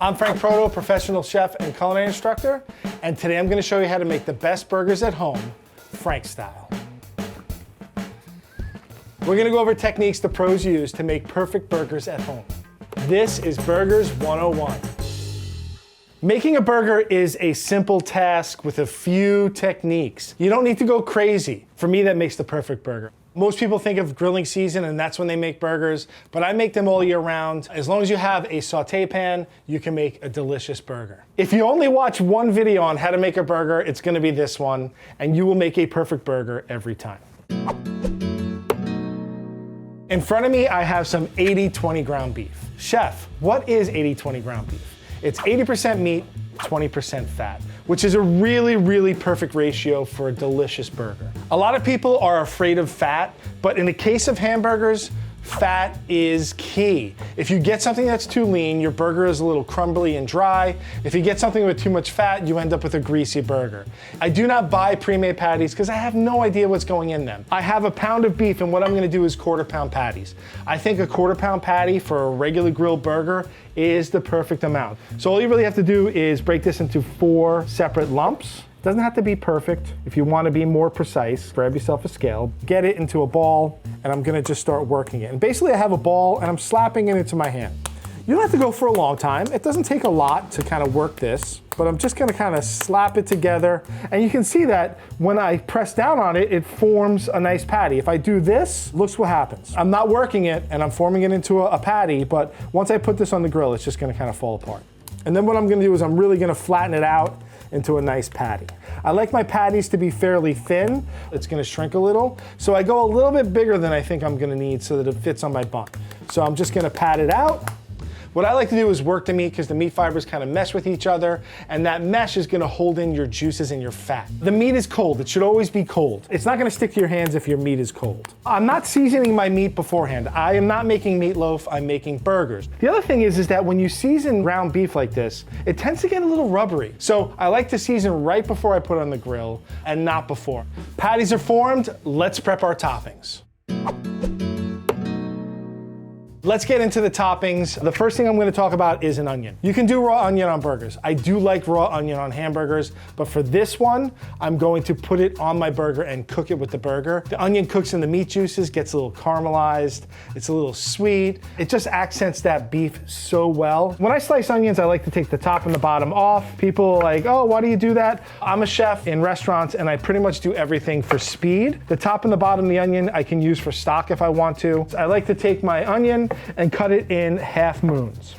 I'm Frank Proto, professional chef and culinary instructor, and today I'm going to show you how to make the best burgers at home, Frank style. We're going to go over techniques the pros use to make perfect burgers at home. This is Burgers 101. Making a burger is a simple task with a few techniques. You don't need to go crazy. For me, that makes the perfect burger. Most people think of grilling season and that's when they make burgers, but I make them all year round. As long as you have a saute pan, you can make a delicious burger. If you only watch one video on how to make a burger, it's gonna be this one, and you will make a perfect burger every time. In front of me, I have some 80-20 ground beef. Chef, what is 80-20 ground beef? It's 80% meat, 20% fat, which is a really perfect ratio for a delicious burger. A lot of people are afraid of fat, but in the case of hamburgers, fat is key. If you get something that's too lean, your burger is a little crumbly and dry. If you get something with too much fat, you end up with a greasy burger. I do not buy pre-made patties because I have no idea what's going in them. I have a pound of beef and what I'm gonna do is quarter-pound patties. I think a quarter-pound patty for a regular grilled burger is the perfect amount. So all you really have to do is break this into 4 separate lumps. Doesn't have to be perfect. If you want to be more precise, grab yourself a scale, get it into a ball, and I'm gonna just start working it. And basically I have a ball and I'm slapping it into my hand. You don't have to go for a long time. It doesn't take a lot to kind of work this, but I'm just gonna kind of slap it together. And you can see that when I press down on it, it forms a nice patty. If I do this, look what happens. I'm not working it and I'm forming it into a patty, but once I put this on the grill, it's just gonna kind of fall apart. And then what I'm gonna do is I'm really gonna flatten it out into a nice patty. I like my patties to be fairly thin. It's gonna shrink a little. So I go a little bit bigger than I think I'm gonna need so that it fits on my bun. So I'm just gonna pat it out. What I like to do is work the meat because the meat fibers kind of mesh with each other, and that mesh is gonna hold in your juices and your fat. The meat is cold, it should always be cold. It's not gonna stick to your hands if your meat is cold. I'm not seasoning my meat beforehand. I am not making meatloaf, I'm making burgers. The other thing is that when you season ground beef like this, it tends to get a little rubbery. So I like to season right before I put it on the grill and not before. Patties are formed, let's prep our toppings. Let's get into the toppings. The first thing I'm gonna talk about is an onion. You can do raw onion on burgers. I do like raw onion on hamburgers, but for this one, I'm going to put it on my burger and cook it with the burger. The onion cooks in the meat juices, gets a little caramelized, it's a little sweet. It just accents that beef so well. When I slice onions, I like to take the top and the bottom off. People are like, oh, why do you do that? I'm a chef in restaurants and I pretty much do everything for speed. The top and the bottom of the onion I can use for stock if I want to. I like to take my onion and cut it in half moons.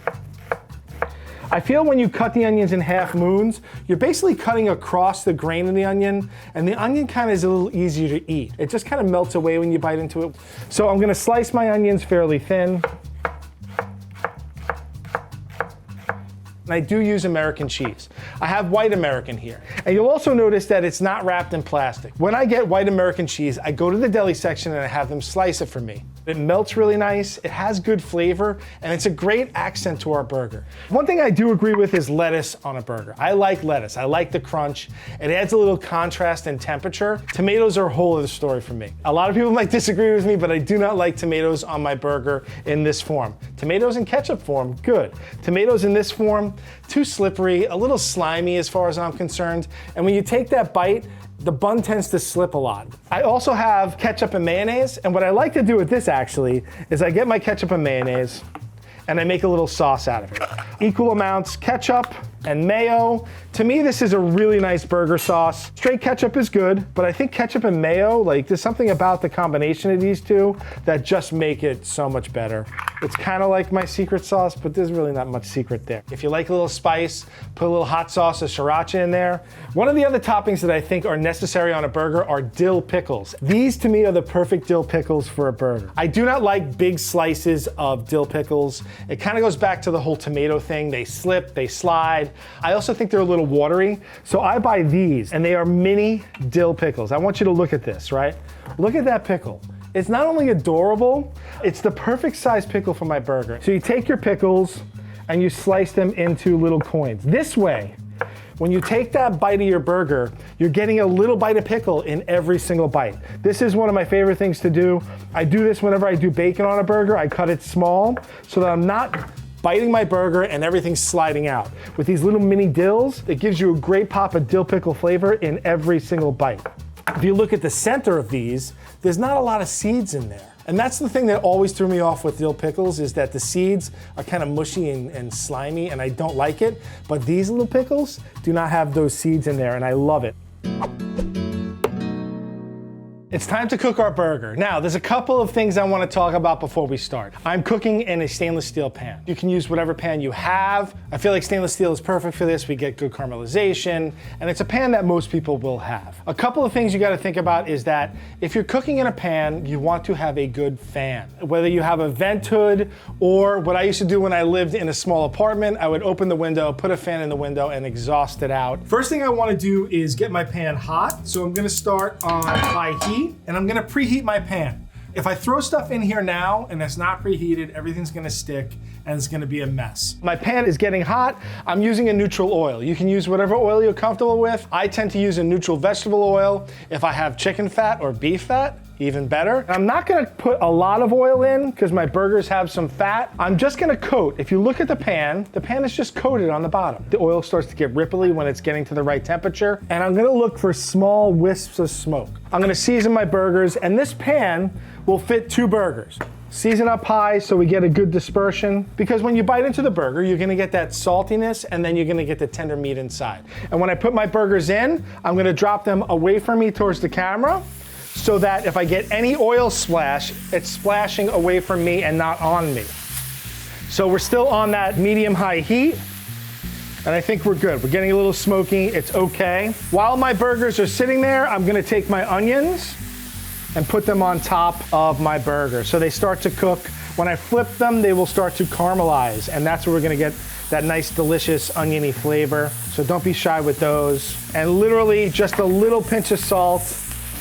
I feel when you cut the onions in half moons, you're basically cutting across the grain of the onion, and the onion kind of is a little easier to eat. It just kind of melts away when you bite into it. So I'm gonna slice my onions fairly thin. And I do use American cheese. I have white American here. And you'll also notice that it's not wrapped in plastic. When I get white American cheese, I go to the deli section and I have them slice it for me. It melts really nice, it has good flavor, and it's a great accent to our burger. One thing I do agree with is lettuce on a burger. I like lettuce, I like the crunch. It adds a little contrast and temperature. Tomatoes are a whole other story for me. A lot of people might disagree with me, but I do not like tomatoes on my burger in this form. Tomatoes in ketchup form, good. Tomatoes in this form, too slippery, a little slimy as far as I'm concerned. And when you take that bite, the bun tends to slip a lot. I also have ketchup and mayonnaise, and what I like to do with this actually is I get my ketchup and mayonnaise and I make a little sauce out of it. Equal amounts ketchup and mayo. To me, this is a really nice burger sauce. Straight ketchup is good, but I think ketchup and mayo, like there's something about the combination of these two that just make it so much better. It's kind of like my secret sauce, but there's really not much secret there. If you like a little spice, put a little hot sauce or sriracha in there. One of the other toppings that I think are necessary on a burger are dill pickles. These to me are the perfect dill pickles for a burger. I do not like big slices of dill pickles. It kind of goes back to the whole tomato thing. They slip, they slide. I also think they're a little watery. So I buy these and they are mini dill pickles. I want you to look at this, right? Look at that pickle. It's not only adorable, it's the perfect size pickle for my burger. So you take your pickles and you slice them into little coins. This way, when you take that bite of your burger, you're getting a little bite of pickle in every single bite. This is one of my favorite things to do. I do this whenever I do bacon on a burger. I cut it small so that I'm not biting my burger and everything's sliding out. With these little mini dills, it gives you a great pop of dill pickle flavor in every single bite. If you look at the center of these, there's not a lot of seeds in there. And that's the thing that always threw me off with dill pickles, is that the seeds are kind of mushy and slimy, and I don't like it. But these little pickles do not have those seeds in there, and I love it. It's time to cook our burger. Now, there's a couple of things I want to talk about before we start. I'm cooking in a stainless steel pan. You can use whatever pan you have. I feel like stainless steel is perfect for this. We get good caramelization, and it's a pan that most people will have. A couple of things you got to think about is that if you're cooking in a pan, you want to have a good fan. Whether you have a vent hood, or what I used to do when I lived in a small apartment, I would open the window, put a fan in the window, and exhaust it out. First thing I want to do is get my pan hot. So I'm going to start on high heat. And I'm gonna preheat my pan. If I throw stuff in here now and it's not preheated, everything's gonna stick and it's gonna be a mess. My pan is getting hot. I'm using a neutral oil. You can use whatever oil you're comfortable with. I tend to use a neutral vegetable oil. If I have chicken fat or beef fat, even better. I'm not gonna put a lot of oil in because my burgers have some fat. I'm just gonna coat. If you look at the pan is just coated on the bottom. The oil starts to get ripply when it's getting to the right temperature, and I'm gonna look for small wisps of smoke. I'm gonna season my burgers, and this pan will fit 2 burgers. Season up high so we get a good dispersion, because when you bite into the burger, you're gonna get that saltiness and then you're gonna get the tender meat inside. And when I put my burgers in, I'm gonna drop them away from me towards the camera, so that if I get any oil splash, it's splashing away from me and not on me. So we're still on that medium-high heat, and I think we're good. We're getting a little smoky, it's okay. While my burgers are sitting there, I'm gonna take my onions and put them on top of my burger. So they start to cook. When I flip them, they will start to caramelize, and that's where we're gonna get that nice, delicious, oniony flavor. So don't be shy with those. And literally just a little pinch of salt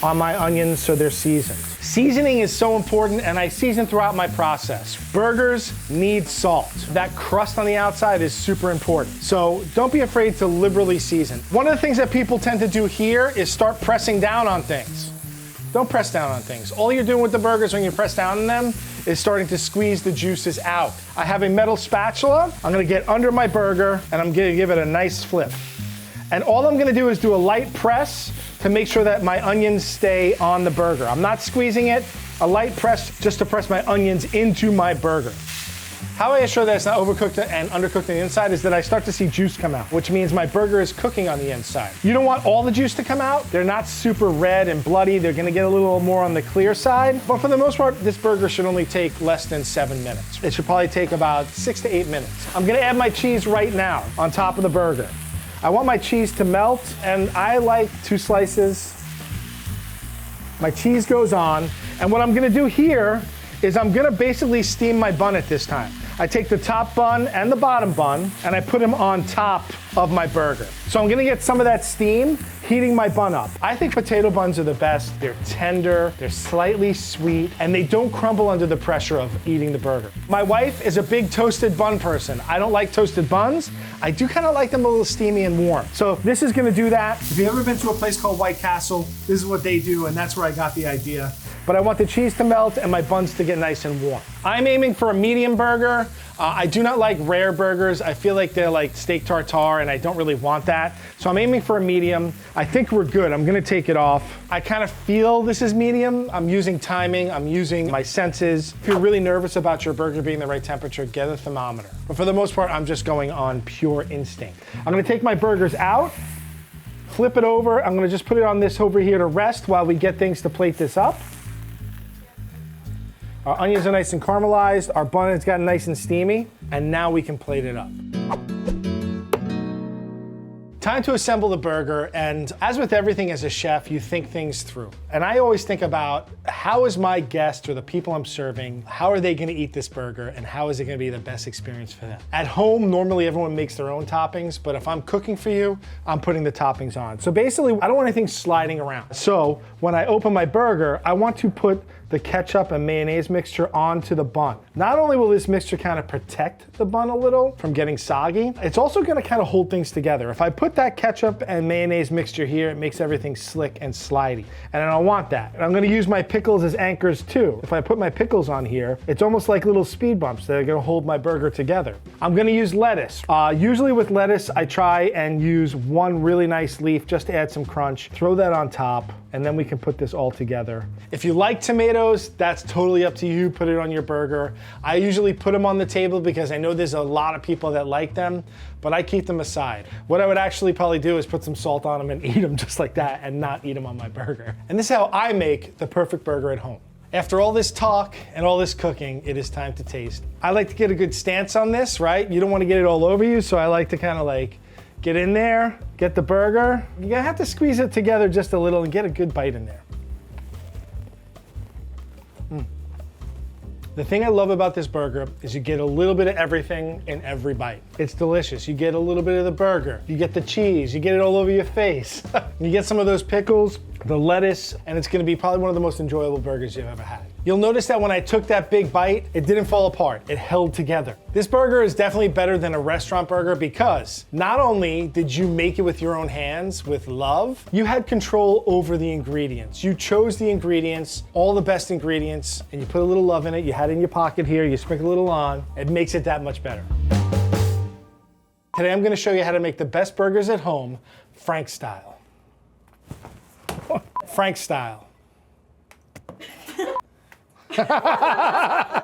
on my onions so they're seasoned. Seasoning is so important, and I season throughout my process. Burgers need salt. That crust on the outside is super important. So don't be afraid to liberally season. One of the things that people tend to do here is start pressing down on things. Don't press down on things. All you're doing with the burgers when you press down on them is starting to squeeze the juices out. I have a metal spatula. I'm gonna get under my burger and I'm gonna give it a nice flip. And all I'm gonna do is do a light press to make sure that my onions stay on the burger. I'm not squeezing it, a light press just to press my onions into my burger. How I assure that it's not overcooked and undercooked on the inside is that I start to see juice come out, which means my burger is cooking on the inside. You don't want all the juice to come out. They're not super red and bloody. They're gonna get a little more on the clear side. But for the most part, this burger should only take less than 7 minutes. It should probably take about 6 to 8 minutes. I'm gonna add my cheese right now on top of the burger. I want my cheese to melt, and I like 2 slices. My cheese goes on, and what I'm gonna do here is I'm gonna basically steam my bun at this time. I take the top bun and the bottom bun, and I put them on top of my burger. So I'm gonna get some of that steam heating my bun up. I think potato buns are the best. They're tender, they're slightly sweet, and they don't crumble under the pressure of eating the burger. My wife is a big toasted bun person. I don't like toasted buns. I do kind of like them a little steamy and warm. So this is gonna do that. If you've ever been to a place called White Castle, this is what they do, and that's where I got the idea. But I want the cheese to melt and my buns to get nice and warm. I'm aiming for a medium burger. I do not like rare burgers. I feel like they're like steak tartare, and I don't really want that. So I'm aiming for a medium. I think we're good. I'm gonna take it off. I kind of feel this is medium. I'm using timing. I'm using my senses. If you're really nervous about your burger being the right temperature, get a thermometer. But for the most part, I'm just going on pure instinct. I'm gonna take my burgers out, flip it over. I'm gonna just put it on this over here to rest while we get things to plate this up. Our onions are nice and caramelized, our bun has gotten nice and steamy, and now we can plate it up. Time to assemble the burger, and as with everything as a chef, you think things through. And I always think about, how is my guest or the people I'm serving, how are they gonna eat this burger, and how is it gonna be the best experience for them? At home, normally everyone makes their own toppings, but if I'm cooking for you, I'm putting the toppings on. So basically, I don't want anything sliding around. So when I open my burger, I want to put the ketchup and mayonnaise mixture onto the bun. Not only will this mixture kind of protect the bun a little from getting soggy, it's also gonna kind of hold things together. If I put that ketchup and mayonnaise mixture here, it makes everything slick and slidey. And I don't want that. And I'm gonna use my pickles as anchors too. If I put my pickles on here, it's almost like little speed bumps that are gonna hold my burger together. I'm gonna use lettuce. Usually with lettuce, I try and use one really nice leaf just to add some crunch. Throw that on top, and then we can put this all together. If you like tomatoes, that's totally up to you. Put it on your burger. I usually put them on the table because I know there's a lot of people that like them, but I keep them aside. What I would actually probably do is put some salt on them and eat them just like that and not eat them on my burger. And this is how I make the perfect burger at home. After all this talk and all this cooking, it is time to taste. I like to get a good stance on this, right? You don't want to get it all over you, so I like to kind of like get in there, get the burger. You're gonna have to squeeze it together just a little and get a good bite in there. The thing I love about this burger is you get a little bit of everything in every bite. It's delicious. You get a little bit of the burger, you get the cheese, you get it all over your face. You get some of those pickles, the lettuce, and it's gonna be probably one of the most enjoyable burgers you've ever had. You'll notice that when I took that big bite, it didn't fall apart, it held together. This burger is definitely better than a restaurant burger because not only did you make it with your own hands, with love, you had control over the ingredients. You chose the ingredients, all the best ingredients, and you put a little love in it, you had it in your pocket here, you sprinkle a little on, it makes it that much better. Today I'm gonna show you how to make the best burgers at home, Frank style. Frank style.